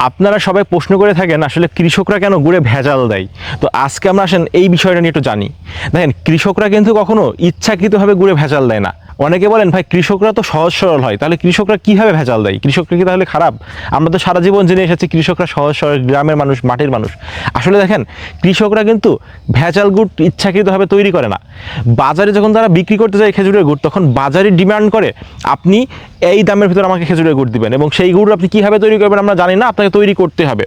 আপনারা সবাই প্রশ্ন করে থাকেন আসলে কৃষকরা কেন গুড়ে ভেজাল দেয়। তো আজকে আমরা আসেন এই বিষয়টা নিয়ে একটু জানি। দেখেন, কৃষকরা কিন্তু কখনো ইচ্ছাকৃতভাবে গুড়ে ভেজাল দেয় না। অনেকে বলেন ভাই কৃষকরা তো সহজ সরল হয়, তাহলে কৃষকরা কীভাবে ভেজাল দেয়? কৃষকরা কি তাহলে খারাপ? আমরা তো সারা জীবন জেনে এসেছি কৃষকরা সহজ সরল, গ্রামের মানুষ, মাটির মানুষ। আসলে দেখেন, কৃষকরা কিন্তু ভেজাল গুড় ইচ্ছাকৃতভাবে তৈরি করে না। বাজারে যখন তারা বিক্রি করতে যায় খেজুরের গুড়, তখন বাজারে ডিমান্ড করে আপনি এই দামের ভিতরে আমাকে খেজুরের গুড় দিবেন, এবং সেই গুড় আপনি কীভাবে তৈরি করবেন আমরা জানি না, আপনাকে তৈরি করতে হবে।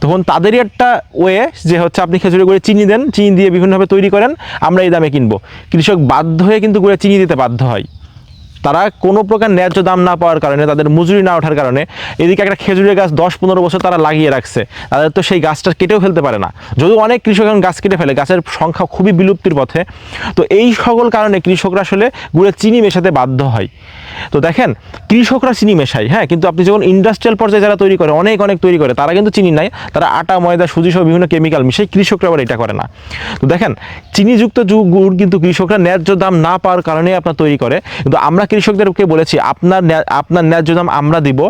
তখন তাদেরই একটা ওয়ে যে হচ্ছে আপনি খেজুরের গুড়ে চিনি দেন, চিনি দিয়ে বিভিন্নভাবে তৈরি করেন, আমরা এই দামে কিনবো। কৃষক বাধ্য হয়ে কিন্তু গুড়ে চিনি দিতে বাধ্য হয়। তারা কোনো প্রকার ন্যায্য দাম না পাওয়ার কারণে, তাদের মজুরি না ওঠার কারণে, এদিকে একটা খেজুরের গাছ 10-15 বছর তারা লাগিয়ে রাখছে, তাদের তো সেই গাছটা কেটেও ফেলতে পারে না। যদিও অনেক কৃষক এখন গাছ কেটে ফেলে, গাছের সংখ্যা খুবই বিলুপ্তির পথে। তো এই সকল কারণে কৃষকরা আসলে গুড়ে চিনি মেশাতে বাধ্য হয়। তো দেখেন, কৃষকরা চিনি মেশায়, হ্যাঁ, কিন্তু আপনি যখন ইন্ডাস্ট্রিয়াল পর্যায়ে যারা তৈরি করে, অনেক তৈরি করে, তারা কিন্তু চিনি নাই, তারা আটা, ময়দা, সুজি সহ বিভিন্ন কেমিক্যাল মিশাই। কৃষকরা আবার এটা করে না। তো দেখেন, চিনিযুক্ত গুড় কিন্তু কৃষকরা ন্যায্য দাম না পাওয়ার কারণে আপনার তৈরি করে। কিন্তু আমরা কৃষকদেরকে বলেছি আপনার ন্যায্য দাম আমরা দিব,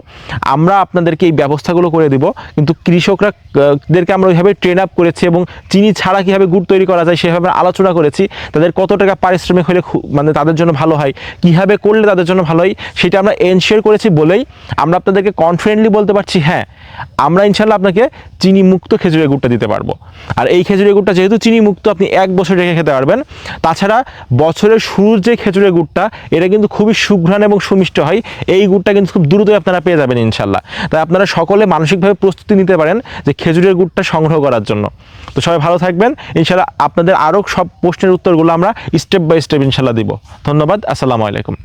আমরা আপনাদেরকে এই ব্যবস্থাগুলো করে দিব। কিন্তু কৃষকদেরকে আমরা ওইভাবে ট্রেন আপ করেছি, এবং চিনি ছাড়া কীভাবে গুড় তৈরি করা যায় সেভাবে আলোচনা করেছি। তাদের কত টাকা পারিশ্রমিক হলে মানে তাদের জন্য ভালো হয়, কীভাবে করলে তাদের জন্য ভালো হয়, সেটা আমরা এনশিওর করেছি বলেই আমরা আপনাদেরকে কনফিডেন্টলি বলতে পারছি, হ্যাঁ, আমরা ইনশাল্লাহ আপনাকে চিনি মুক্ত খেজুরের গুড়টা দিতে পারবো। আর এই খেজুরের গুড়টা যেহেতু চিনি মুক্ত, আপনি 1 বছর রেখে খেতে পারবেন। তাছাড়া বছরের শুরুর যে খেজুরের গুড়টা, এটা কিন্তু খুবই সুঘ্রাণ এবং সুমিষ্ট হয়। এই গুড়টা কিন্তু খুব দ্রুতই আপনারা পেয়ে যাবেন ইনশাল্লাহ। তাই আপনারা সকলে মানসিকভাবে প্রস্তুতি নিতে পারেন যে খেজুরের গুড়টা সংগ্রহ করার জন্য। তো সবাই ভালো থাকবেন ইনশাল্লাহ। আপনাদের আরও সব প্রশ্নের উত্তরগুলো আমরা স্টেপ বাই স্টেপ ইনশাল্লাহ দিব। ধন্যবাদ। আসসালামু আলাইকুম।